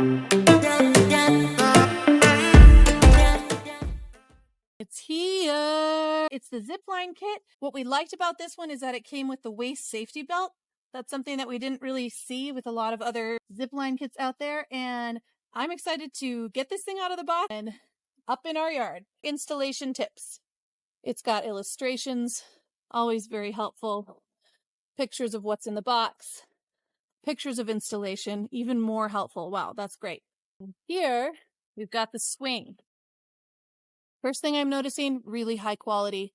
It's here. It's the zipline kit. What we liked about this one is that it came with the waist safety belt. That's something that we didn't really see with a lot of other zipline kits out there. And I'm excited to get this thing out of the box and up in our yard. Installation tips. It's got illustrations, always very helpful. Pictures of what's in the box. Pictures of installation, even more helpful. Wow, that's great. Here, we've got the swing. First thing I'm noticing, really high quality.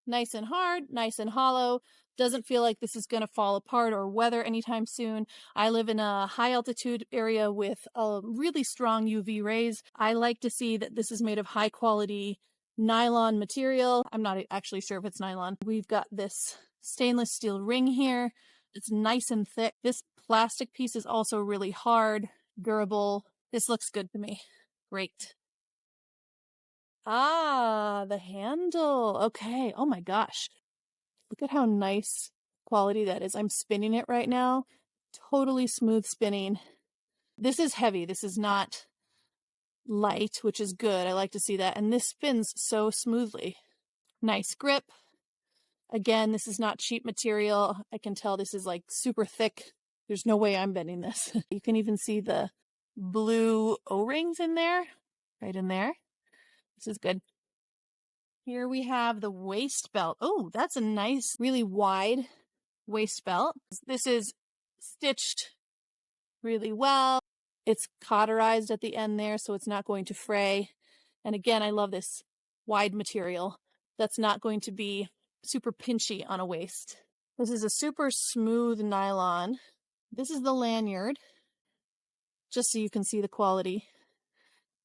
Nice and hard, nice and hollow. Doesn't feel like this is going to fall apart or weather anytime soon. I live in a high altitude area with a really strong UV rays. I like to see that this is made of high quality nylon material. I'm not actually sure if it's nylon. We've got this stainless steel ring here. It's nice and thick. This plastic piece is also really hard, durable. This looks good to me. Great. Ah, the handle. Okay. Oh my gosh. Look at how nice quality that is. I'm spinning it right now. Totally smooth spinning. This is heavy. This is not light, which is good. I like to see that. And this spins so smoothly. Nice grip. Again, this is not cheap material. I can tell this is like super thick. There's no way I'm bending this. You can even see the blue O-rings in there, right in there. This is good. Here we have the waist belt. Oh, that's a nice, really wide waist belt. This is stitched really well. It's cauterized at the end there, so it's not going to fray. And again, I love this wide material that's not going to be super pinchy on a waist. This is a super smooth nylon. This is the lanyard, just so you can see the quality.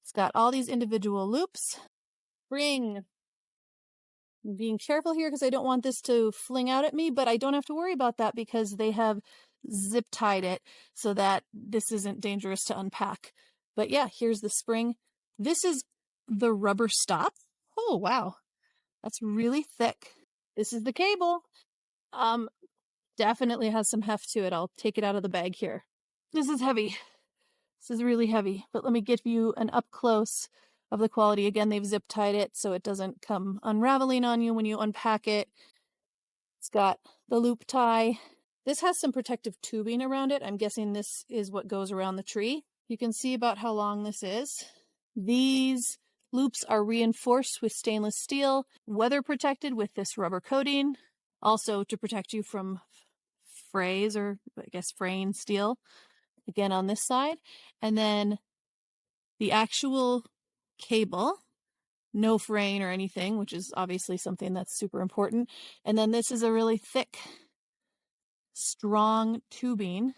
It's got all these individual loops. Spring. I'm being careful here because I don't want this to fling out at me, but I don't have to worry about that because they have zip tied it so that this isn't dangerous to unpack. But yeah, here's the spring. This is the rubber stop. Oh, wow. That's really thick. This is the cable. Definitely has some heft to it. I'll take it out of the bag here. This is heavy. This is really heavy, but let me give you an up close of the quality. Again, they've zip tied it so it doesn't come unraveling on you when you unpack it. It's got the loop tie. This has some protective tubing around it. I'm guessing this is what goes around the tree. You can see about how long this is. These loops are reinforced with stainless steel, weather protected with this rubber coating, also to protect you from frays or I guess fraying steel. Again on this side. And then the actual cable, no fraying or anything, which is obviously something that's super important. And then this is a really thick, strong tubing,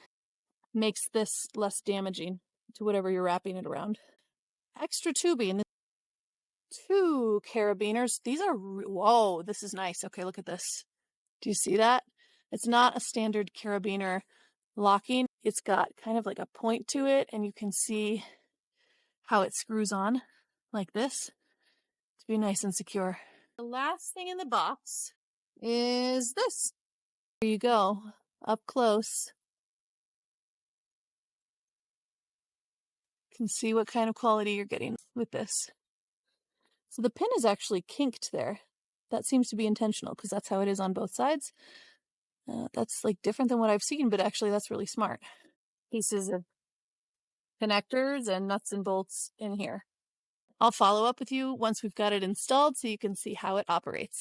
makes this less damaging to whatever you're wrapping it around. Extra tubing, 2 carabiners. These are, whoa, this is nice. Okay, look at this. Do you see that? It's not a standard carabiner locking. It's got kind of like a point to it, and you can see how it screws on like this to be nice and secure. The last thing in the box is this. There you go, up close. You can see what kind of quality you're getting with this. So the pin is actually kinked there. That seems to be intentional because that's how it is on both sides. That's like different than what I've seen, but actually that's really smart. Pieces of connectors and nuts and bolts in here. I'll follow up with you once we've got it installed so you can see how it operates.